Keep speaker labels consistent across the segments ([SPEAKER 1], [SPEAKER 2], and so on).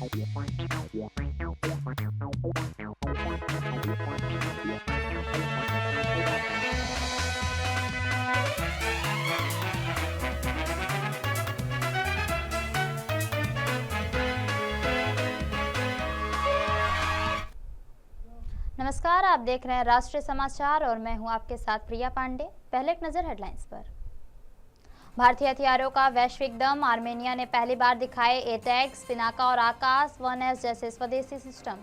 [SPEAKER 1] नमस्कार, आप देख रहे हैं राष्ट्रीय समाचार और मैं हूं आपके साथ प्रिया पांडे। पहले एक नजर हेडलाइंस पर। भारतीय हथियारों का वैश्विक दम, आर्मेनिया ने पहली बार दिखाए एटैक्स, पिनाका और आकाश 1S जैसे स्वदेशी सिस्टम।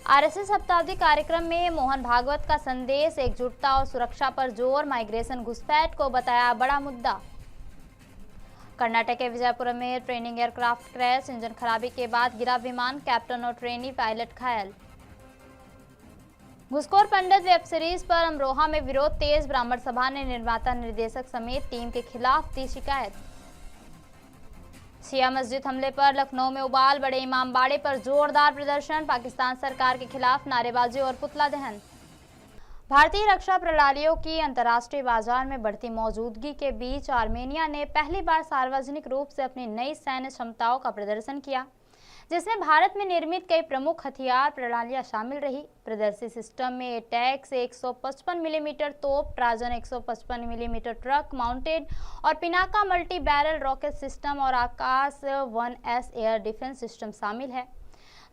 [SPEAKER 1] आरएसएस शताब्दी कार्यक्रम में मोहन भागवत का संदेश, एकजुटता और सुरक्षा पर जोर, माइग्रेशन घुसपैठ को बताया बड़ा मुद्दा। कर्नाटक के विजयपुरम में ट्रेनिंग एयरक्राफ्ट क्रैश, इंजन खराबी के बाद गिरा विमान, कैप्टन और ट्रेनी पायलट घायल। घुसखोर पंडित वेब सीरीज पर अमरोहा में विरोध तेज, ब्राह्मण सभा ने निर्माता निर्देशक समेत टीम के खिलाफ दी शिकायत। शिया मस्जिद हमले पर लखनऊ में उबाल, बड़े इमामबाड़े पर जोरदार प्रदर्शन, पाकिस्तान सरकार के खिलाफ नारेबाजी और पुतला दहन। भारतीय रक्षा प्रणालियों की अंतर्राष्ट्रीय बाजार में बढ़ती मौजूदगी के बीच आर्मेनिया ने पहली बार सार्वजनिक रूप से अपनी नई सैन्य क्षमताओं का प्रदर्शन किया, जिसमें भारत में निर्मित कई प्रमुख हथियार प्रणालियां शामिल रही। प्रदर्शित सिस्टम में एटैक्स 155 मिलीमीटर तोप, ट्राजन 155 मिलीमीटर ट्रक माउंटेड और Pinaka multi barrel rocket system और आकाश 1S एयर डिफेंस सिस्टम शामिल है,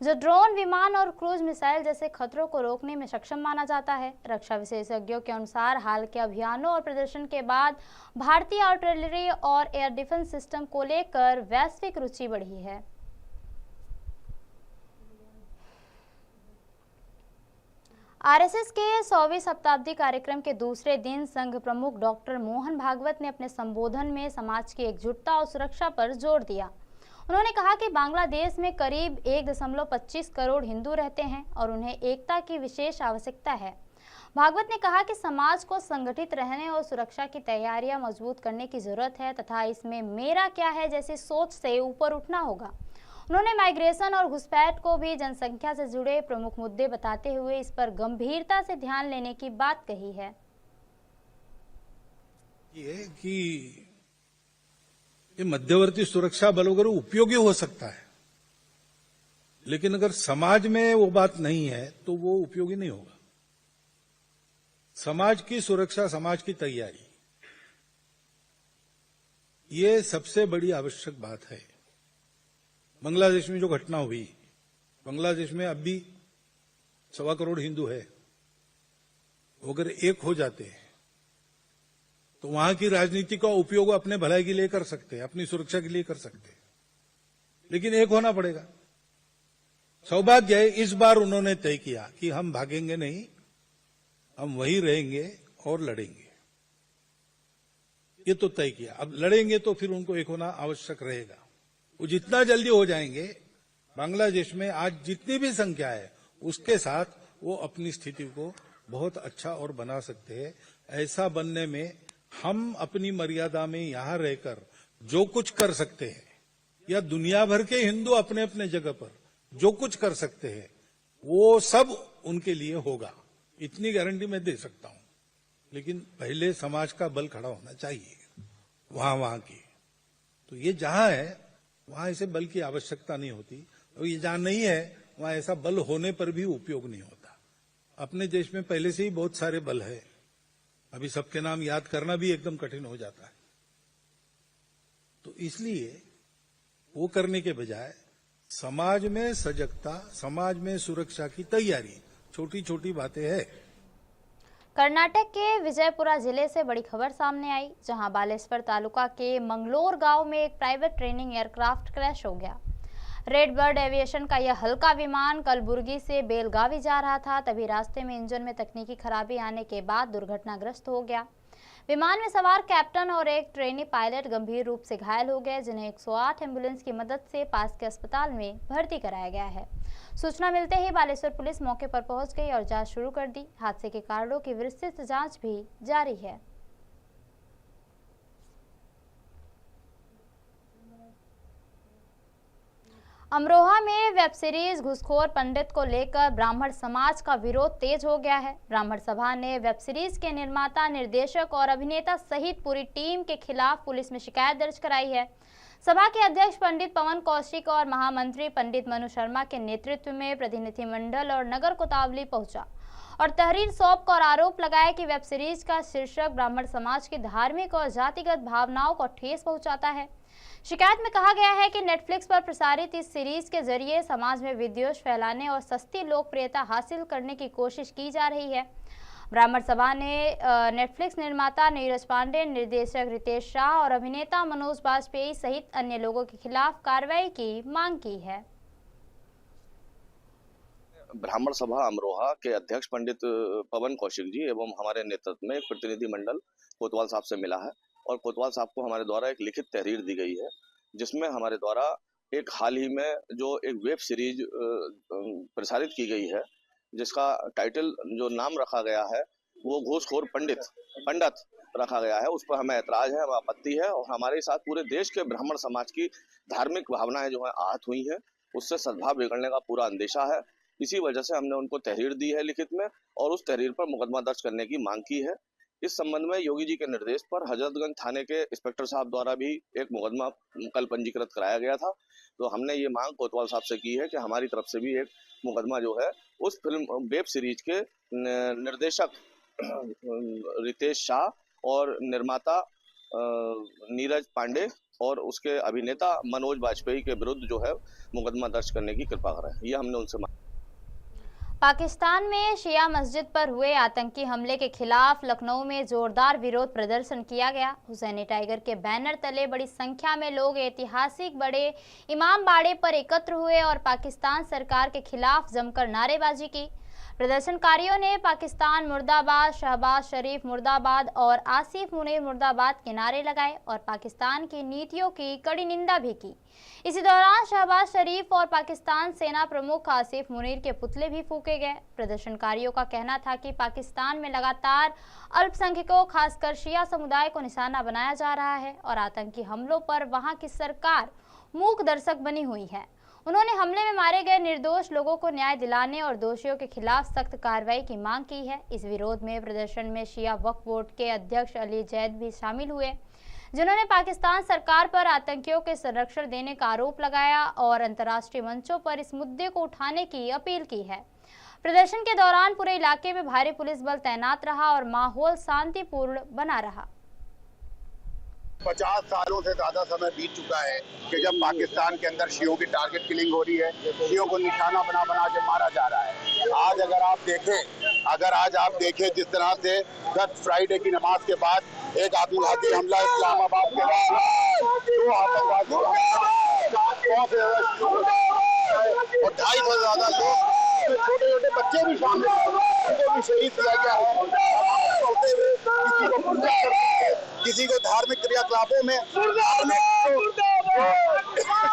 [SPEAKER 1] जो ड्रोन, विमान और क्रूज मिसाइल जैसे खतरों को रोकने में सक्षम माना जाता है। रक्षा विशेषज्ञों के अनुसार हाल के अभियानों और प्रदर्शन के बाद भारतीय आर्टिलरी और एयर डिफेंस सिस्टम को लेकर वैश्विक रुचि बढ़ी है। आरएसएस के 100वीं शताब्दी कार्यक्रम के दूसरे दिन संघ प्रमुख डॉक्टर मोहन भागवत ने अपने संबोधन में समाज की एकजुटता और सुरक्षा पर जोर दिया। उन्होंने कहा कि बांग्लादेश में करीब 1.25 करोड़ हिंदू रहते हैं और उन्हें एकता की विशेष आवश्यकता है। भागवत ने कहा कि समाज को संगठित रहने और सुरक्षा की तैयारियां मजबूत करने की जरूरत है तथा इसमें मेरा क्या है जैसी सोच से ऊपर उठना होगा। उन्होंने माइग्रेशन और घुसपैठ को भी जनसंख्या से जुड़े प्रमुख मुद्दे बताते हुए इस पर गंभीरता से ध्यान लेने की बात कही है।
[SPEAKER 2] ये मध्यवर्ती सुरक्षा बल वगैरह उपयोगी हो सकता है, लेकिन अगर समाज में वो बात नहीं है तो वो उपयोगी नहीं होगा। समाज की सुरक्षा, समाज की तैयारी, ये सबसे बड़ी आवश्यक बात है। बांग्लादेश में जो घटना हुई, बांग्लादेश में अब भी 1.25 करोड़ हिंदू है, अगर एक हो जाते हैं तो वहां की राजनीति का उपयोग अपने भलाई के लिए कर सकते हैं, अपनी सुरक्षा के लिए कर सकते हैं, लेकिन एक होना पड़ेगा। सौभाग्य है इस बार उन्होंने तय किया कि हम भागेंगे नहीं, हम वहीं रहेंगे और लड़ेंगे। ये तो तय किया, अब लड़ेंगे तो फिर उनको एक होना आवश्यक रहेगा। वो जितना जल्दी हो जाएंगे, बांग्लादेश में आज जितनी भी संख्या है उसके साथ वो अपनी स्थिति को बहुत अच्छा और बना सकते हैं। ऐसा बनने में हम अपनी मर्यादा में यहां रहकर जो कुछ कर सकते हैं, या दुनिया भर के हिंदू अपने अपने जगह पर जो कुछ कर सकते हैं, वो सब उनके लिए होगा, इतनी गारंटी मैं दे सकता हूं। लेकिन पहले समाज का बल खड़ा होना चाहिए वहां की। तो ये जहां है वहां ऐसे बल की आवश्यकता नहीं होती, और ये जहां नहीं है वहां ऐसा बल होने पर भी उपयोग नहीं होता। अपने देश में पहले से ही बहुत सारे बल है, अभी सबके नाम याद करना भी एकदम कठिन हो जाता है। तो इसलिए वो करने के बजाय समाज में सजगता, समाज में सुरक्षा की तैयारी, छोटी छोटी बातें हैं।
[SPEAKER 1] कर्नाटक के विजयपुरा जिले से बड़ी खबर सामने आई, जहां बालेश्वर तालुका के मंगलोर गांव में एक प्राइवेट ट्रेनिंग एयरक्राफ्ट क्रैश हो गया। रेड बर्ड एविएशन का यह हल्का विमान कलबुर्गी से बेलगावी जा रहा था, तभी रास्ते में इंजन में तकनीकी खराबी आने के बाद दुर्घटनाग्रस्त हो गया। विमान में सवार कैप्टन और एक ट्रेनी पायलट गंभीर रूप से घायल हो गए, जिन्हें 108 एम्बुलेंस की मदद से पास के अस्पताल में भर्ती कराया गया है। सूचना मिलते ही बालेश्वर पुलिस मौके पर पहुंच गई और जांच शुरू कर दी। हादसे के कारणों की विस्तृत जांच भी जारी है। अमरोहा में वेब सीरीज घुसखोर पंडित को लेकर ब्राह्मण समाज का विरोध तेज हो गया है। ब्राह्मण सभा ने वेब सीरीज के निर्माता, निर्देशक और अभिनेता सहित पूरी टीम के खिलाफ पुलिस में शिकायत दर्ज कराई है। सभा के अध्यक्ष पंडित पवन कौशिक और महामंत्री पंडित मनु शर्मा के नेतृत्व में प्रतिनिधिमंडल और नगर कोतवाली पहुंचा और तहरीर सौंप कर आरोप लगाया कि वेब सीरीज का शीर्षक ब्राह्मण समाज की धार्मिक और जातिगत भावनाओं को ठेस पहुंचाता है। शिकायत में कहा गया है कि नेटफ्लिक्स पर प्रसारित इस सीरीज के जरिए समाज में विद्वेष फैलाने और सस्ती लोकप्रियता हासिल करने की कोशिश की जा रही है। ब्राह्मण सभा ने नेटफ्लिक्स निर्माता नीरज पांडे, निर्देशक रितेश शाह और अभिनेता मनोज बाजपेयी सहित अन्य लोगों के खिलाफ कार्रवाई की मांग की है।
[SPEAKER 3] ब्राह्मण सभा अमरोहा के अध्यक्ष पंडित पवन कौशिक जी एवं हमारे नेतृत्व में एक प्रतिनिधि मंडल कोतवाल साहब से मिला है और कोतवाल साहब को हमारे द्वारा एक लिखित तहरीर दी गई है, जिसमें हमारे द्वारा एक हाल ही में जो एक वेब सीरीज प्रसारित की गई है, जिसका टाइटल जो नाम रखा गया है वो घूसखोर पंडित रखा गया है, उस पर हमें ऐतराज है, हमें आपत्ति है और हमारे साथ पूरे देश के ब्राह्मण समाज की धार्मिक भावनाएं जो है आहत हुई हैं, उससे सद्भाव बिगड़ने का पूरा अंदेशा है। इसी वजह से हमने उनको तहरीर दी है लिखित में और उस तहरीर पर मुकदमा दर्ज करने की मांग की है। इस संबंध में योगी जी के निर्देश पर हजरतगंज थाने के इंस्पेक्टर साहब द्वारा भी एक मुकदमा कल पंजीकृत कराया गया था। तो हमने ये मांग कोतवाल साहब से की है कि हमारी तरफ से भी एक मुकदमा जो है उस फिल्म वेब सीरीज के निर्देशक रितेश शाह और निर्माता नीरज पांडे और उसके अभिनेता मनोज बाजपेयी के विरुद्ध जो है मुकदमा दर्ज करने की कृपा करें, ये हमने उनसे मांग।
[SPEAKER 1] पाकिस्तान में शिया मस्जिद पर हुए आतंकी हमले के खिलाफ लखनऊ में जोरदार विरोध प्रदर्शन किया गया। हुसैनी टाइगर के बैनर तले बड़ी संख्या में लोग ऐतिहासिक बड़े इमाम बाड़े पर एकत्र हुए और पाकिस्तान सरकार के खिलाफ जमकर नारेबाजी की। प्रदर्शनकारियों ने पाकिस्तान मुर्दाबाद, शहबाज शरीफ मुर्दाबाद और आसिफ मुनीर मुर्दाबाद के नारे लगाए और पाकिस्तान की नीतियों की कड़ी निंदा भी की। इसी दौरान शहबाज शरीफ और पाकिस्तान सेना प्रमुख आसिफ मुनीर के पुतले भी फूके गए। प्रदर्शनकारियों का कहना था कि पाकिस्तान में लगातार अल्पसंख्यकों, खासकर शिया समुदाय को निशाना बनाया जा रहा है और आतंकी हमलों पर वहां की सरकार मूक दर्शक बनी हुई है। उन्होंने हमले में मारे गए निर्दोष लोगों को न्याय दिलाने और दोषियों के खिलाफ सख्त कार्रवाई की मांग की है। इस विरोध में प्रदर्शन में शिया वक्फ बोर्ड के अध्यक्ष अली जैद भी शामिल हुए, जिन्होंने पाकिस्तान सरकार पर आतंकियों के संरक्षण देने का आरोप लगाया और अंतर्राष्ट्रीय मंचों पर इस मुद्दे को उठाने की अपील की है। प्रदर्शन के दौरान पूरे इलाके में भारी पुलिस बल तैनात रहा और माहौल शांतिपूर्ण बना रहा।
[SPEAKER 4] 50 सालों से ज्यादा समय बीत चुका है कि जब पाकिस्तान के अंदर शियों की टारगेट किलिंग हो रही है, शियों को निशाना बना बना के मारा जा रहा है। आज अगर आप देखें जिस तरह से गत फ्राइडे की नमाज के बाद एक आत्मघाती हमला इस्लामाबाद के बाद 2 आतंकवादी और 250 से ज्यादा लोग, छोटे छोटे बच्चे भी शामिल उनको भी शहीद किया गया है। किसी को धार्मिक क्रियाकलापों में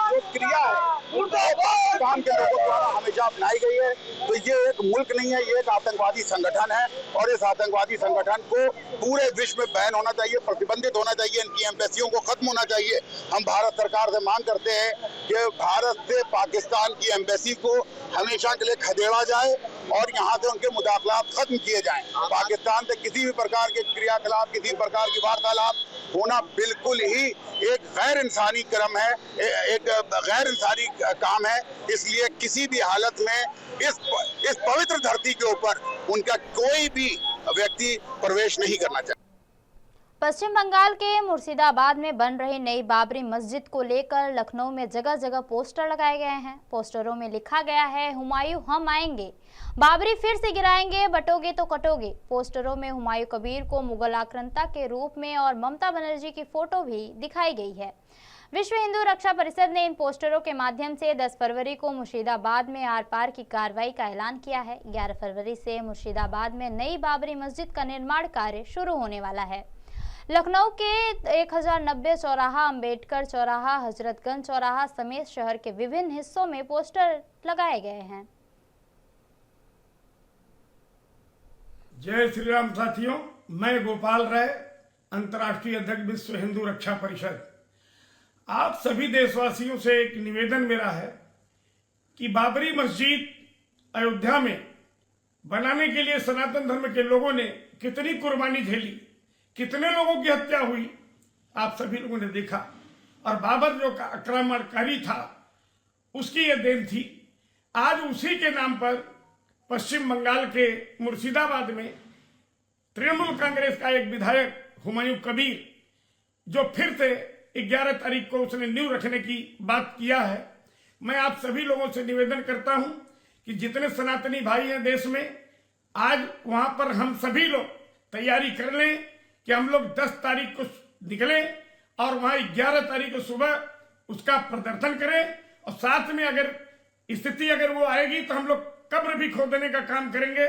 [SPEAKER 4] जो क्रिया है पाकिस्तान के लोगों द्वारा हमेशा अपनाई गई है। तो ये एक मुल्क नहीं है, ये एक आतंकवादी संगठन है और इस आतंकवादी संगठन को पूरे विश्व में बैन होना चाहिए, प्रतिबंधित होना चाहिए, इनकी एम्बेसियों को खत्म होना चाहिए। हम भारत सरकार से मांग करते हैं कि भारत से पाकिस्तान की एम्बेसी को हमेशा के लिए खदेड़ा जाए और यहाँ से उनके मुदाखलात खत्म किए जाएं। पाकिस्तान से किसी भी प्रकार के क्रियाकलाप, किसी प्रकार की वार्तालाप होना बिल्कुल ही एक गैर इंसानी क्रम है, एक गैर इंसानी काम है। इसलिए किसी भी हालत में इस पवित्र धरती के ऊपर उनका कोई भी व्यक्ति प्रवेश नहीं करना चाहिए।
[SPEAKER 1] पश्चिम बंगाल के मुर्शिदाबाद में बन रही नई बाबरी मस्जिद को लेकर लखनऊ में जगह जगह पोस्टर लगाए गए हैं। पोस्टरों में लिखा गया है, हुमायूं हम आएंगे, बाबरी फिर से गिराएंगे, बटोगे तो कटोगे। पोस्टरों में हुमायूं कबीर को मुगल आक्रांता के रूप में और ममता बनर्जी की फोटो भी दिखाई गई है। विश्व हिंदू रक्षा परिषद ने इन पोस्टरों के माध्यम से 10 फरवरी को मुर्शिदाबाद में आर पार की कार्रवाई का ऐलान किया है। 11 फरवरी से मुर्शिदाबाद में नई बाबरी मस्जिद का निर्माण कार्य शुरू होने वाला है। लखनऊ के 1090 चौराहा, अंबेडकर चौराहा, हजरतगंज चौराहा समेत शहर के विभिन्न हिस्सों में पोस्टर लगाए गए हैं।
[SPEAKER 5] जय श्री राम साथियों, मैं गोपाल राय, अंतर्राष्ट्रीय अध्यक्ष विश्व हिंदू रक्षा परिषद। आप सभी देशवासियों से एक निवेदन मेरा है कि बाबरी मस्जिद अयोध्या में बनाने के लिए सनातन धर्म के लोगों ने कितनी कुर्बानी झेली, कितने लोगों की हत्या हुई, आप सभी लोगों ने देखा और बाबर जो आक्रमणकारी था उसकी ये देन थी। आज उसी के नाम पर पश्चिम बंगाल के मुर्शिदाबाद में तृणमूल कांग्रेस का एक विधायक हुमायूं कबीर, जो फिर से 11 तारीख को उसने नींव रखने की बात किया है। मैं आप सभी लोगों से निवेदन करता हूं कि जितने सनातनी भाई हैं देश में, आज वहां पर हम सभी लोग तैयारी कर लें कि हम लोग 10 तारीख को निकलें और वहां 11 तारीख को सुबह उसका प्रदर्शन करें। और साथ में अगर स्थिति अगर वो आएगी तो हम लोग कब्र भी खोदने का काम करेंगे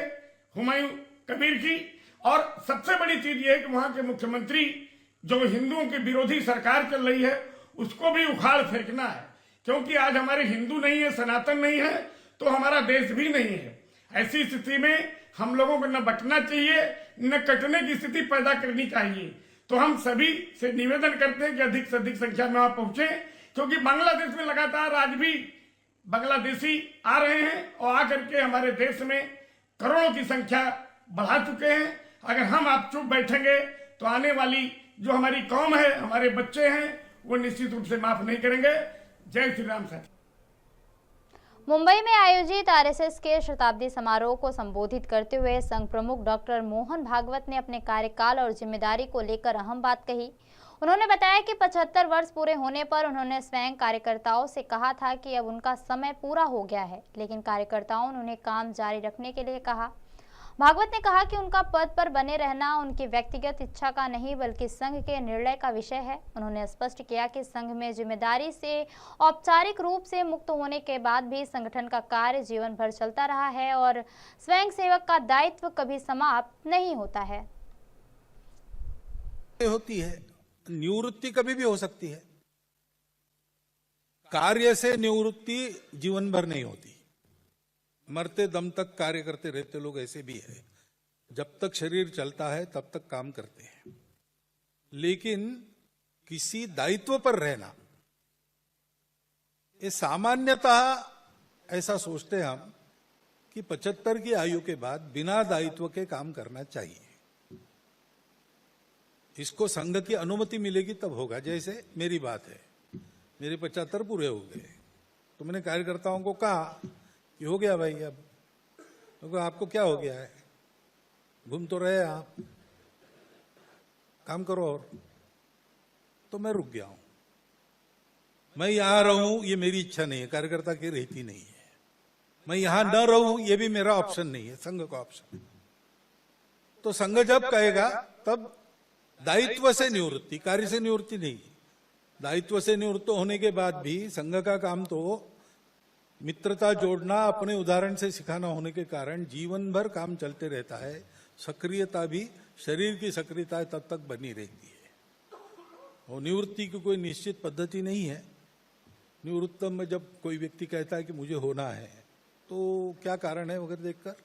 [SPEAKER 5] हुमायूं कबीर की। और सबसे बड़ी चीज ये है कि वहां के मुख्यमंत्री जो हिंदुओं की विरोधी सरकार चल रही है उसको भी उखाड़ फेंकना है, क्योंकि आज हमारे हिंदू नहीं है, सनातन नहीं है, तो हमारा देश भी नहीं है। ऐसी स्थिति में हम लोगों को न बटना चाहिए न कटने की स्थिति पैदा करनी चाहिए। तो हम सभी से निवेदन करते हैं कि अधिक से अधिक संख्या में वहां पहुंचे, क्योंकि बांग्लादेश में लगातार आज भी बांग्लादेशी आ रहे हैं और आकर के हमारे देश में करोड़ों की संख्या बढ़ा चुके हैं। अगर हम आप चुप बैठेंगे तो आने वाली जो हमारी कौम है, हमारे बच्चे हैं, वो निश्चित रूप से माफ नहीं करेंगे। जय श्री राम। सर,
[SPEAKER 1] मुंबई में आयोजित आरएसएस के शताब्दी समारोह को संबोधित करते हुए संघ प्रमुख डॉक्टर मोहन भागवत ने अपने कार्यकाल और जिम्मेदारी को लेकर अहम बात कही। उन्होंने बताया कि 75 वर्ष पूरे होने पर उन्होंने स्वयं कार्यकर्ताओं से कहा था कि अब उनका समय पूरा हो गया है, लेकिन कार्यकर्ताओं ने उन्हें काम जारी रखने के लिए कहा। भागवत ने कहा कि उनका पद पर बने रहना उनकी व्यक्तिगत इच्छा का नहीं बल्कि संघ के निर्णय का विषय है। उन्होंने स्पष्ट किया कि संघ में जिम्मेदारी से औपचारिक रूप से मुक्त होने के बाद भी संगठन का कार्य जीवन भर चलता रहा है और स्वयं सेवक का दायित्व कभी समाप्त नहीं होता है।
[SPEAKER 2] होती है निवृत्ति कभी भी हो सकती है, कार्य से निवृत्ति जीवन भर नहीं होती। मरते दम तक कार्य करते रहते लोग ऐसे भी है, जब तक शरीर चलता है तब तक काम करते हैं। लेकिन किसी दायित्व पर रहना, ये सामान्यतः ऐसा सोचते हैं हम कि 75 की आयु के बाद बिना दायित्व के काम करना चाहिए। इसको संघ की अनुमति मिलेगी तब होगा। जैसे मेरी बात है, मेरे 75 पूरे हो गए तो मैंने कार्यकर्ताओं को कहा कि हो गया भाई, अब तो आपको क्या हो गया है, घूम तो रहे आप, काम करो। और तो मैं रुक गया हूं। मैं यहां रहूं ये मेरी इच्छा नहीं है, कार्यकर्ता की रहती नहीं है। मैं यहां न रहूं ये भी मेरा ऑप्शन नहीं है, संघ का ऑप्शन है। तो संघ जब कहेगा तब दायित्व से निवृत्ति, कार्य से निवृत्ति नहीं। दायित्व से निवृत्त होने के बाद भी संघ का काम तो मित्रता जोड़ना, अपने उदाहरण से सिखाना होने के कारण जीवन भर काम चलते रहता है। सक्रियता भी, शरीर की सक्रियता तब तक बनी रहती है। और निवृत्ति की कोई निश्चित पद्धति नहीं है। निवृत्त में जब कोई व्यक्ति कहता है कि मुझे होना है तो क्या कारण है वगैरह देखकर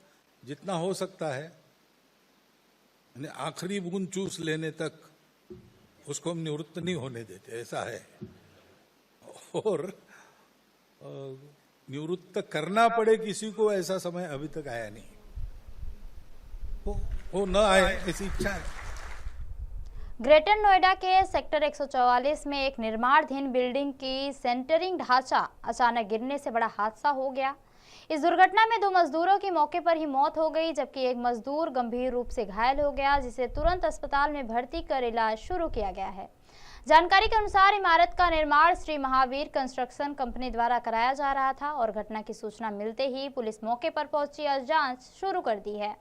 [SPEAKER 2] जितना हो सकता है आखिरी बूंद चूस लेने तक उसको हम निवृत्त नहीं होने देते, ऐसा है। और निवृत्त करना पड़े किसी को, ऐसा समय अभी तक आया नहीं। वो न आए ऐसी इच्छा है।
[SPEAKER 1] ग्रेटर नोएडा के सेक्टर 144 में एक निर्माणाधीन बिल्डिंग की सेंटरिंग ढांचा अचानक गिरने से बड़ा हादसा हो गया। इस दुर्घटना में 2 मजदूरों की मौके पर ही मौत हो गई, जबकि एक मजदूर गंभीर रूप से घायल हो गया, जिसे तुरंत अस्पताल में भर्ती कर इलाज शुरू किया गया है। जानकारी के अनुसार इमारत का निर्माण श्री महावीर कंस्ट्रक्शन कंपनी द्वारा कराया जा रहा था और घटना की सूचना मिलते ही पुलिस मौके पर पहुंची और जांच शुरू कर दी है।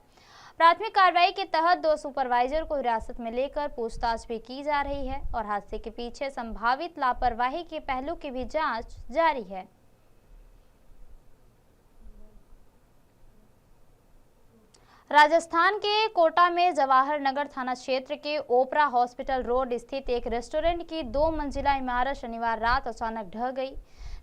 [SPEAKER 1] प्राथमिक कार्रवाई के तहत 2 सुपरवाइजर को हिरासत में लेकर पूछताछ भी की जा रही है और हादसे के पीछे संभावित लापरवाही के पहलू की भी जांच जारी है। राजस्थान के कोटा में जवाहर नगर थाना क्षेत्र के ओपरा हॉस्पिटल रोड स्थित एक रेस्टोरेंट की 2 मंजिला इमारत शनिवार रात अचानक ढह गई,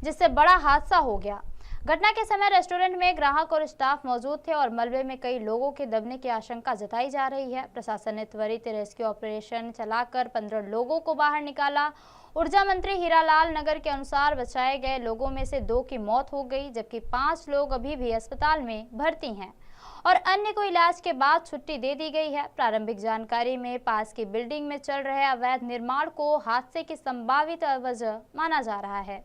[SPEAKER 1] जिससे बड़ा हादसा हो गया। घटना के समय रेस्टोरेंट में ग्राहक और स्टाफ मौजूद थे और मलबे में कई लोगों के दबने की आशंका जताई जा रही है। प्रशासन ने त्वरित रेस्क्यू ऑपरेशन चलाकर 15 लोगों को बाहर निकाला। ऊर्जा मंत्री हीरालाल नगर के अनुसार बचाए गए लोगों में से 2 की मौत हो गई, जबकि 5 लोग अभी भी अस्पताल में भर्ती हैं और अन्य को इलाज के बाद छुट्टी दे दी गई है। प्रारंभिक जानकारी में पास की बिल्डिंग में चल रहे अवैध निर्माण को हादसे की संभावित वजह माना जा रहा है,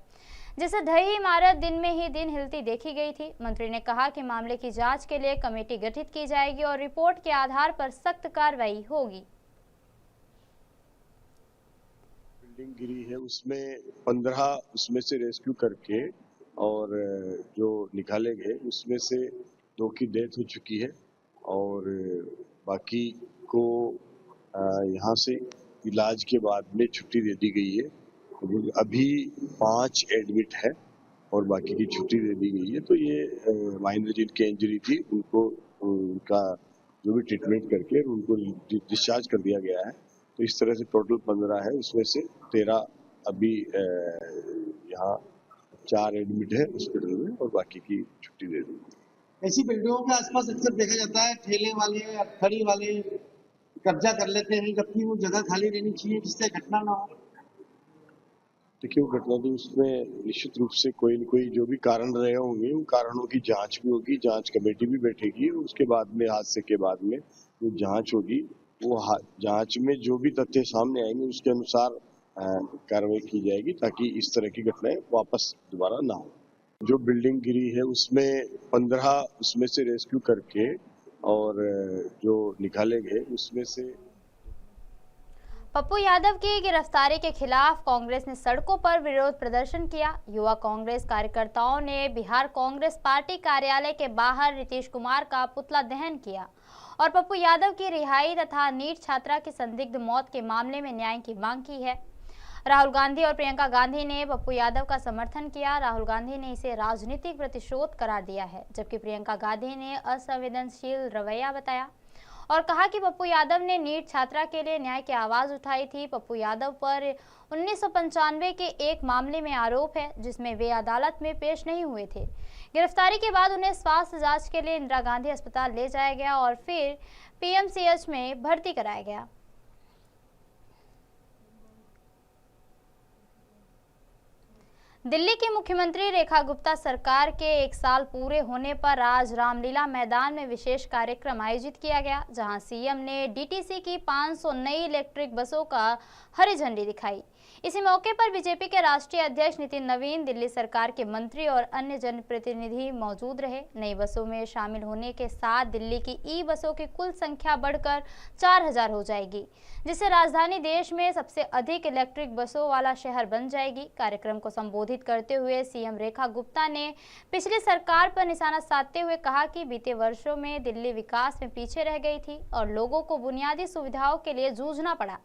[SPEAKER 1] जिसे ढही इमारत दिन में ही दिन हिलती देखी गई थी। मंत्री ने कहा कि मामले की जांच के लिए कमेटी गठित की जाएगी और रिपोर्ट के आधार पर सख्त कार्रवाई होगी।
[SPEAKER 6] बिल्डिंग गिरी है, उसमें 15 उसमें से रेस्क्यू करके और जो निकाले गए उसमें से 2 की डेथ हो चुकी है और बाकी को यहाँ से इलाज के बाद में छुट्टी दे दी गई है। अभी 5 एडमिट है और बाकी की छुट्टी दे दी गई है। तो ये माइनर जिनकी इंजरी थी उनको उनका जो भी ट्रीटमेंट करके उनको डिस्चार्ज कर दिया गया है। तो इस तरह से टोटल 15 है, उसमें से 13 अभी यहाँ 4 एडमिट है हॉस्पिटल में और बाकी की छुट्टी दे दी।
[SPEAKER 7] ऐसी बिल्डिंगों के आसपास अक्सर देखा जाता है ठेले वाले फड़ी वाले कब्जा कर लेते हैं, जबकि वो जगह खाली रहनी चाहिए जिससे घटना ना हो।
[SPEAKER 6] देखिए वो घटना थी, उसमें निश्चित रूप से कोई न कोई जो भी कारण रहे होंगे उन कारणों की जांच भी होगी, जांच कमेटी भी बैठेगी। उसके बाद में हादसे के बाद में जो जांच होगी वो जांच में जो भी तथ्य सामने आएंगे उसके अनुसार कार्रवाई की जाएगी ताकि इस तरह की घटनाएं वापस दोबारा ना हो। जो बिल्डिंग गिरी है उसमें 15 उसमें से रेस्क्यू करके और जो निकाले गए उसमें से
[SPEAKER 1] पप्पू यादव की गिरफ्तारी के खिलाफ कांग्रेस ने सड़कों पर विरोध प्रदर्शन किया। युवा कांग्रेस कार्यकर्ताओं ने बिहार कांग्रेस पार्टी कार्यालय के बाहर नीतीश कुमार का पुतला दहन किया और पप्पू यादव की रिहाई तथा नीट छात्रा की संदिग्ध मौत के मामले में न्याय की मांग की है। राहुल गांधी और प्रियंका गांधी ने पप्पू यादव का समर्थन किया। राहुल गांधी ने इसे राजनीतिक प्रतिशोध करार दिया है, जबकि प्रियंका गांधी ने असंवेदनशील रवैया बताया और कहा कि पप्पू यादव ने नीट छात्रा के लिए न्याय की आवाज उठाई थी। पप्पू यादव पर 1995 के एक मामले में आरोप है जिसमें वे अदालत में पेश नहीं हुए थे। गिरफ्तारी के बाद उन्हें स्वास्थ्य जांच के लिए इंदिरा गांधी अस्पताल ले जाया गया और फिर पीएमसीएच में भर्ती कराया गया। दिल्ली की मुख्यमंत्री रेखा गुप्ता सरकार के 1 साल पूरे होने पर आज रामलीला मैदान में विशेष कार्यक्रम आयोजित किया गया, जहां सीएम ने डीटीसी की 500 नई इलेक्ट्रिक बसों का हरी झंडी दिखाई। इसी मौके पर बीजेपी के राष्ट्रीय अध्यक्ष नितिन नवीन, दिल्ली सरकार के मंत्री और अन्य जनप्रतिनिधि मौजूद रहे। नई बसों में शामिल होने के साथ दिल्ली की ई बसों की कुल संख्या बढ़कर 4000 हो जाएगी, जिससे राजधानी देश में सबसे अधिक इलेक्ट्रिक बसों वाला शहर बन जाएगी। कार्यक्रम को संबोधित करते हुए सीएम रेखा गुप्ता ने पिछली सरकार पर निशाना साधते हुए कहा कि बीते वर्षों में दिल्ली विकास में पीछे रह गई थी और लोगों को बुनियादी सुविधाओं के लिए जूझना पड़ा,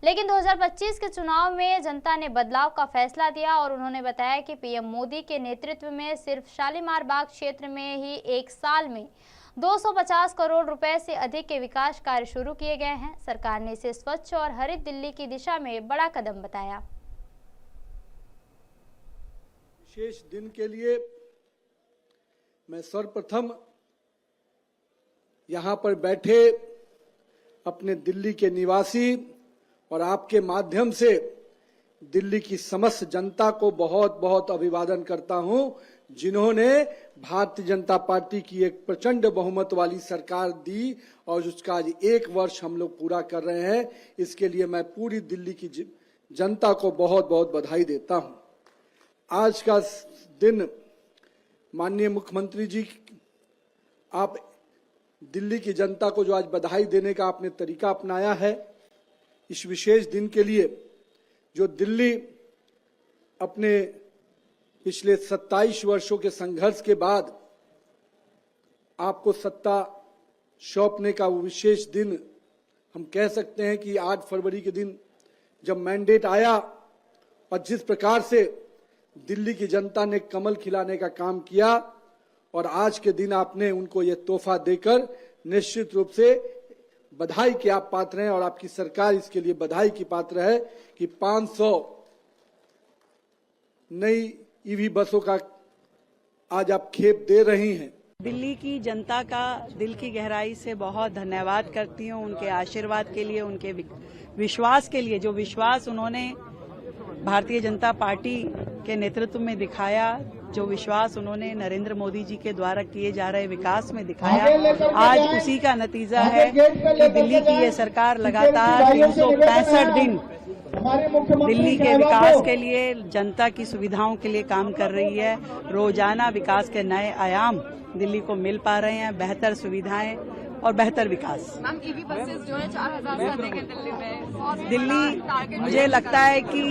[SPEAKER 1] लेकिन 2025 के चुनाव में जनता ने बदलाव का फैसला दिया और उन्होंने बताया कि पीएम मोदी के नेतृत्व में सिर्फ शालीमार बाग क्षेत्र में ही 1 साल में 250 करोड़ रुपए से अधिक के विकास कार्य शुरू किए गए हैं। सरकार ने इसे स्वच्छ और हरित दिल्ली की दिशा में बड़ा कदम बताया।
[SPEAKER 8] विशेष दिन के लिए मैं सर्वप्रथम यहाँ पर बैठे अपने दिल्ली के निवासी और आपके माध्यम से दिल्ली की समस्त जनता को बहुत बहुत अभिवादन करता हूं, जिन्होंने भारतीय जनता पार्टी की एक प्रचंड बहुमत वाली सरकार दी और उसका आज 1 वर्ष हम लोग पूरा कर रहे हैं। इसके लिए मैं पूरी दिल्ली की जनता को बहुत बहुत बधाई देता हूं। आज का दिन माननीय मुख्यमंत्री जी, आप दिल्ली की जनता को जो आज बधाई देने का आपने तरीका अपनाया है, इस विशेष दिन के लिए जो दिल्ली अपने पिछले 27 वर्षों के संघर्ष के बाद आपको सत्ता सौंपने का वो विशेष दिन हम कह सकते हैं कि 8 फरवरी के दिन जब मैंडेट आया और जिस प्रकार से दिल्ली की जनता ने कमल खिलाने का काम किया और आज के दिन आपने उनको ये तोहफा देकर निश्चित रूप से बधाई के आप पात्र हैं और आपकी सरकार इसके लिए बधाई की पात्र है कि 500 नई ईवी बसों का आज आप खेप दे रही हैं।
[SPEAKER 9] दिल्ली की जनता का दिल की गहराई से बहुत धन्यवाद करती हूं, उनके आशीर्वाद के लिए, उनके विश्वास के लिए, जो विश्वास उन्होंने भारतीय जनता पार्टी के नेतृत्व में दिखाया, जो विश्वास उन्होंने नरेंद्र मोदी जी के द्वारा किए जा रहे विकास में दिखाया, आज उसी का नतीजा है कि दिल्ली की ये सरकार लगातार 365 दिन दिल्ली के विकास के लिए, जनता की सुविधाओं के लिए काम कर रही है। रोजाना विकास के नए आयाम दिल्ली को मिल पा रहे हैं, बेहतर सुविधाएं और बेहतर विकास।
[SPEAKER 10] मैम, ईवी बसेस जो है 4000 से अधिक है दिल्ली में।
[SPEAKER 9] दिल्ली मुझे लगता है कि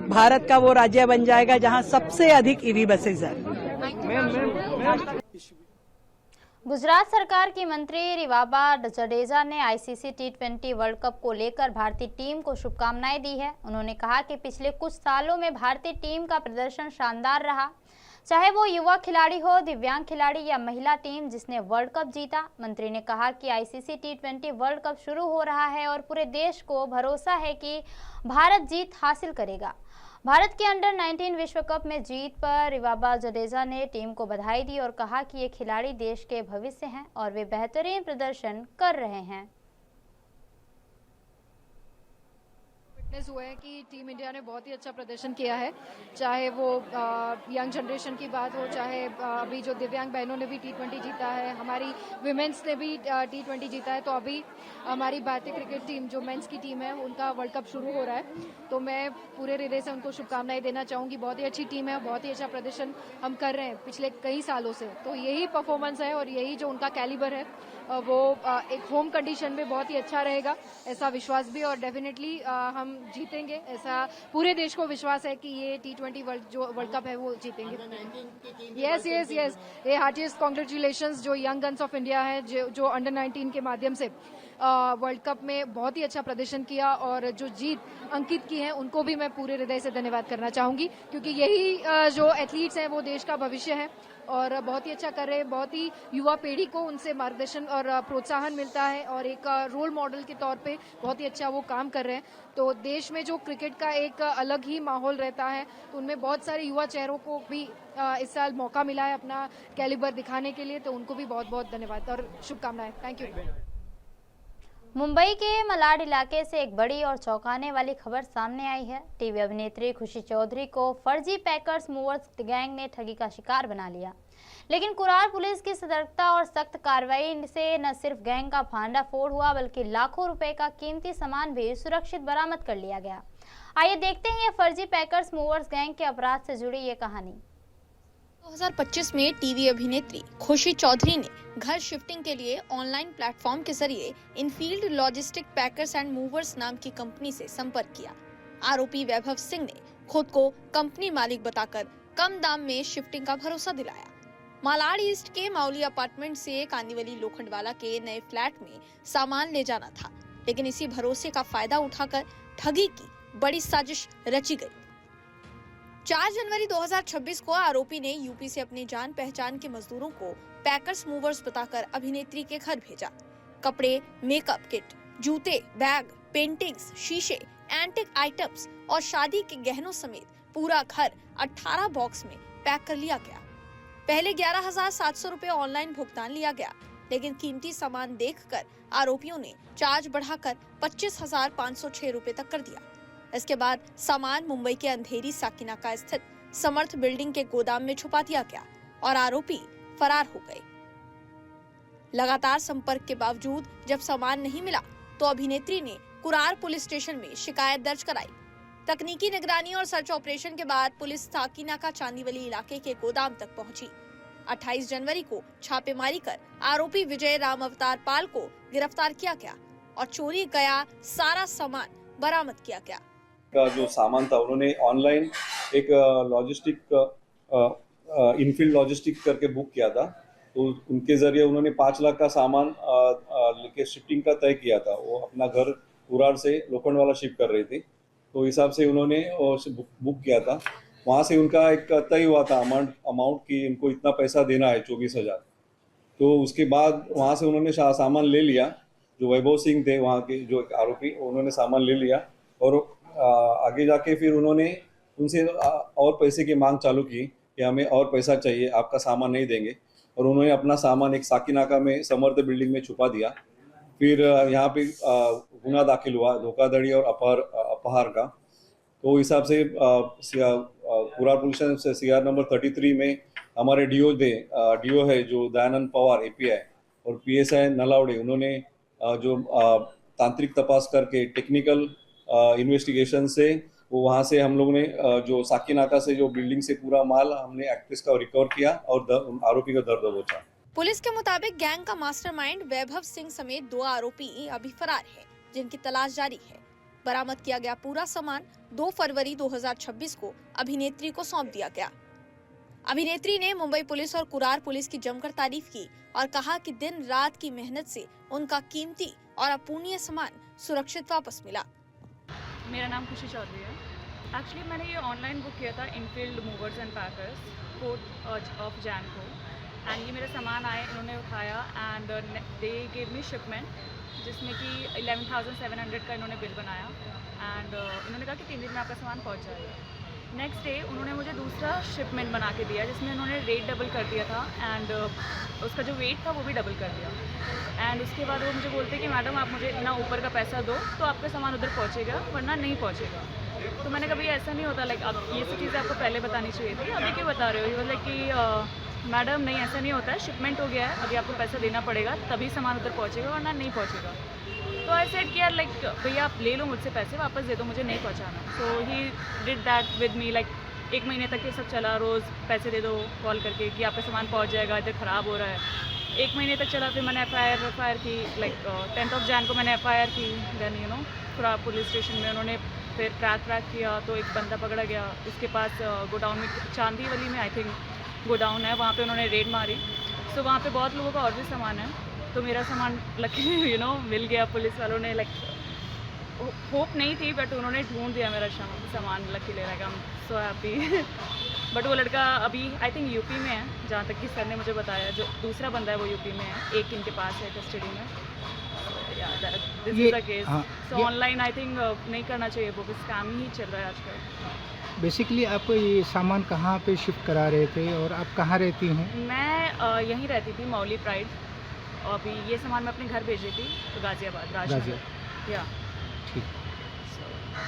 [SPEAKER 9] भारत का वो राज्य बन जाएगा जहां सबसे अधिक ईवी बसेस है।
[SPEAKER 1] गुजरात सरकार की मंत्री रिवाबा जडेजा ने आईसीसी T20 वर्ल्ड कप को लेकर भारतीय टीम को शुभकामनाएं दी है। उन्होंने कहा कि पिछले कुछ सालों में भारतीय टीम का प्रदर्शन शानदार रहा, चाहे वो युवा खिलाड़ी हो, दिव्यांग खिलाड़ी या महिला टीम जिसने वर्ल्ड कप जीता। मंत्री ने कहा कि आईसीसी T20 वर्ल्ड कप शुरू हो रहा है और पूरे देश को भरोसा है कि भारत जीत हासिल करेगा। भारत के अंडर 19 विश्व कप में जीत पर रिवाबा जडेजा ने टीम को बधाई दी और कहा कि ये खिलाड़ी देश के भविष्य हैं और वे बेहतरीन प्रदर्शन कर रहे हैं।
[SPEAKER 10] हुआ है कि टीम इंडिया ने बहुत ही अच्छा प्रदर्शन किया है, चाहे वो यंग जनरेशन की बात हो, चाहे अभी जो दिव्यांग बहनों ने भी T20 जीता है, हमारी विमेंस ने भी T20 जीता है, तो अभी हमारी भारतीय क्रिकेट टीम जो मेंस की टीम है उनका वर्ल्ड कप शुरू हो रहा है। तो मैं पूरे हृदय से उनको शुभकामनाएं देना चाहूँगी। बहुत ही अच्छी टीम है, बहुत ही अच्छा प्रदर्शन हम कर रहे हैं पिछले कई सालों से, तो यही परफॉर्मेंस है और यही जो उनका कैलिबर है वो एक होम कंडीशन में बहुत ही अच्छा रहेगा, ऐसा विश्वास भी, और डेफिनेटली हम जीतेंगे, ऐसा पूरे देश को विश्वास है कि ये T20 वर्ल्ड कप है वो जीतेंगे। यस, ये हार्टिएस्ट कॉन्ग्रेचुलेशंस जो यंग गन्स ऑफ इंडिया है, जो अंडर 19 के माध्यम से वर्ल्ड कप में बहुत ही अच्छा प्रदर्शन किया और जो जीत अंकित की है उनको भी मैं पूरे हृदय से धन्यवाद करना चाहूंगी, क्योंकि यही जो एथलीट्स हैं वो देश का भविष्य है और बहुत ही अच्छा कर रहे हैं। बहुत ही युवा पीढ़ी को उनसे मार्गदर्शन और प्रोत्साहन मिलता है और एक रोल मॉडल के तौर पे बहुत ही अच्छा वो काम कर रहे हैं। तो देश में जो क्रिकेट का एक अलग ही माहौल रहता है, तो उनमें बहुत सारे युवा चेहरों को भी इस साल मौका मिला है अपना कैलिबर दिखाने के लिए, तो उनको भी बहुत बहुत धन्यवाद और शुभकामनाएं। Thank you.
[SPEAKER 1] मुंबई के मलाड इलाके से एक बड़ी और चौंकाने वाली खबर सामने आई है। टीवी अभिनेत्री खुशी चौधरी को फर्जी पैकर्स मूवर्स गैंग ने ठगी का शिकार बना लिया, लेकिन कुरार पुलिस की सतर्कता और सख्त कार्रवाई से न सिर्फ गैंग का फांडाफोड़ हुआ बल्कि लाखों रुपए का कीमती सामान भी सुरक्षित बरामद कर लिया गया। आइए देखते हैं ये फर्जी पैकर्स मूवर्स गैंग के अपराध से जुड़ी ये कहानी।
[SPEAKER 11] 2025 में टीवी अभिनेत्री खुशी चौधरी ने घर शिफ्टिंग के लिए ऑनलाइन प्लेटफॉर्म के जरिए Enfield logistic packers and movers नाम की कंपनी से संपर्क किया। आरोपी वैभव सिंह ने खुद को कंपनी मालिक बताकर कम दाम में शिफ्टिंग का भरोसा दिलाया। मालाड ईस्ट के माउली अपार्टमेंट से कांदीवली लोखंडवाला के नए फ्लैट में सामान ले जाना था, लेकिन इसी भरोसे का फायदा उठाकर ठगी की बड़ी साजिश रची गई। 4 जनवरी 2026 को आरोपी ने यूपी से अपनी जान पहचान के मजदूरों को पैकर्स मूवर्स बताकर अभिनेत्री के घर भेजा। कपड़े, मेकअप किट, जूते, बैग, पेंटिंग्स, शीशे, एंटिक आइटम्स और शादी के गहनों समेत पूरा घर 18 बॉक्स में पैक कर लिया गया। पहले 11,700 रुपए ऑनलाइन भुगतान लिया गया, लेकिन कीमती सामान देखकर आरोपियों ने चार्ज बढ़ाकर 25,506 रुपए तक कर दिया। इसके बाद सामान मुंबई के अंधेरी साकिनाका स्थित समर्थ बिल्डिंग के गोदाम में छुपा दिया गया और आरोपी फरार हो गए। लगातार संपर्क के बावजूद जब सामान नहीं मिला तो अभिनेत्री ने कुरार पुलिस स्टेशन में शिकायत दर्ज कराई। तकनीकी निगरानी और सर्च ऑपरेशन के बाद पुलिस साकिनाका चांदीवली इलाके के गोदाम तक पहुंची। 28 जनवरी को छापेमारी कर आरोपी विजय राम अवतार पाल को गिरफ्तार किया गया और चोरी गया सारा सामान बरामद किया गया।
[SPEAKER 12] का जो सामान था उन्होंने ऑनलाइन एक लॉजिस्टिक इनफील्ड लॉजिस्टिक करके बुक किया था, तो उनके जरिए उन्होंने 5 लाख का सामान लेके शिफ्टिंग का तय किया था। वो अपना घर कुरार से लोखंडवाला शिफ्ट कर रहे थे, तो हिसाब से उन्होंने बुक किया था। वहाँ से उनका एक तय हुआ था अमाउंट कि इनको इतना पैसा देना है 24,000। तो उसके बाद वहाँ से उन्होंने सामान ले लिया। जो वैभव सिंह थे वहाँ के जो आरोपी, उन्होंने सामान ले लिया और आगे जाके फिर उन्होंने उनसे और पैसे की मांग चालू की कि हमें और पैसा चाहिए, आपका सामान नहीं देंगे। और उन्होंने अपना सामान एक साकिनाका में समर्थ बिल्डिंग में छुपा दिया। फिर यहाँ पे गुना दाखिल हुआ धोखाधड़ी और अपहार का। तो हिसाब से कुरार पुलिस स्टेशन से CR नंबर 33 में हमारे डीओ है जो दयानंद पवार API और PSI नलावड़े, उन्होंने जो तांत्रिक तपास करके टेक्निकल इन्वेस्टिगेशन से वो वहाँ से हम लोग ने जो साकी नाका से जो बिल्डिंग से पूरा माल हमने एक्ट्रेस का रिकवर किया और आरोपी का दर दबोचा।
[SPEAKER 11] पुलिस के मुताबिक गैंग का मास्टरमाइंड वैभव सिंह समेत 2 आरोपी अभी फरार हैं, जिनकी तलाश जारी है। बरामद किया गया पूरा सामान 2 फरवरी 2026 को अभिनेत्री को सौंप दिया गया। अभिनेत्री ने मुंबई पुलिस और कुरार पुलिस की जमकर तारीफ की और कहा कि दिन रात की मेहनत से उनका कीमती और अपूर्णीय सामान सुरक्षित वापस मिला।
[SPEAKER 13] मेरा नाम खुशी चौधरी है। एक्चुअली मैंने ये ऑनलाइन बुक किया था Enfield movers and packers 4 of Jain को, एंड ये मेरा सामान आए, इन्होंने उठाया and they gave me shipment, जिसमें कि 11,700 का इन्होंने बिल बनाया एंड इन्होंने कहा कि 3 दिन में आपका सामान पहुंच जाएगा। नेक्स्ट डे उन्होंने मुझे दूसरा शिपमेंट बना के दिया, जिसमें उन्होंने रेट डबल कर दिया था एंड उसका जो वेट था वो भी डबल कर दिया। एंड उसके बाद वो मुझे बोलते कि मैडम आप मुझे इतना ऊपर का पैसा दो तो आपका सामान उधर पहुंचेगा, वरना नहीं पहुंचेगा। तो मैंने कभी ऐसा नहीं होता, लाइक अब ये सब चीज़ें आपको पहले बतानी चाहिए थी, अभी क्यों बता रहे हो? ये बोले कि मैडम नहीं ऐसा नहीं होता है, शिपमेंट हो गया है, अभी आपको पैसा देना पड़ेगा तभी सामान उधर पहुँचेगा, वरना नहीं पहुँचेगा। तो आई सेड कि यार लाइक भैया आप ले लो मुझसे पैसे, वापस दे दो, मुझे नहीं पहुँचाना। So he did that with me, like 1 महीने तक ये सब चला, रोज़ पैसे दे दो कॉल करके कि आपका सामान पहुँच जाएगा, इधर ख़राब हो रहा है। 1 महीने तक चला, फिर मैंने एफ.आई.आर की, लाइक 10 जैन को मैंने एफ.आई.आर की। देन कुरार पुलिस स्टेशन में उन्होंने फिर ट्रैक किया तो एक बंदा पकड़ा गया, उसके पास गोडाउन में, चांदीवली में आई थिंक गोडाउन है, वहाँ पे उन्होंने रेड मारी। सो वहाँ पे बहुत लोगों का और भी सामान है, तो मेरा सामान लकीली मिल गया पुलिस वालों ने। लाइक होप नहीं थी बट उन्होंने ढूंढ दिया मेरा सामान, luckily like I am so happy. But वो लड़का अभी आई थिंक यूपी में है, जहाँ तक कि सर ने मुझे बताया। जो दूसरा बंदा है वो यूपी में है, एक इनके पास है कस्टडी में। This is the case. So online I think नहीं करना चाहिए, वो स्कैम ही चल रहा है आजकल।
[SPEAKER 14] बेसिकली आप ये सामान कहाँ पे शिफ्ट करा रहे थे और आप कहाँ रहती हैं?
[SPEAKER 13] मैं यहीं रहती थी, मौली प्राइड, और अभी ये सामान मैं अपने घर भेज रही थी, तो गाजियाबाद। या
[SPEAKER 14] ठीक,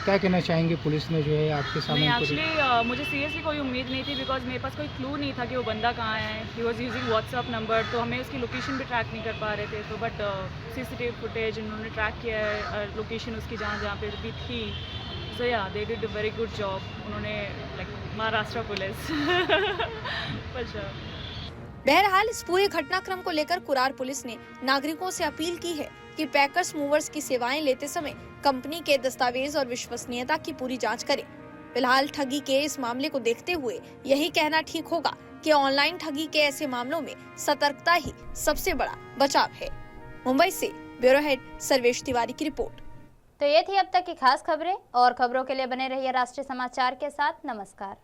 [SPEAKER 14] क्या कहना चाहेंगे? पुलिस ने जो है आपके सामान को
[SPEAKER 13] एक्चुअली मुझे सीरियसली कोई उम्मीद नहीं थी, बिकॉज मेरे पास कोई क्लू नहीं था कि वो बंदा कहाँ है। He was using WhatsApp number, तो हमें उसकी लोकेशन भी ट्रैक नहीं कर पा रहे थे। तो बट CCTV फुटेज उन्होंने ट्रैक किया है, लोकेशन उसकी जहाँ पे भी थी। सो या they did a very good job, उन्होंने लाइक महाराष्ट्र पुलिस।
[SPEAKER 11] बहरहाल इस पूरे घटनाक्रम को लेकर कुरार पुलिस ने नागरिकों से अपील की है कि पैकर्स मूवर्स की सेवाएं लेते समय कंपनी के दस्तावेज और विश्वसनीयता की पूरी जांच करें। फिलहाल ठगी के इस मामले को देखते हुए यही कहना ठीक होगा कि ऑनलाइन ठगी के ऐसे मामलों में सतर्कता ही सबसे बड़ा बचाव है। मुंबई से ब्यूरो हेड सर्वेश तिवारी की रिपोर्ट।
[SPEAKER 1] तो ये थी अब तक की खास खबरें, और खबरों के लिए बने रहिए राष्ट्रीय समाचार के साथ। नमस्कार।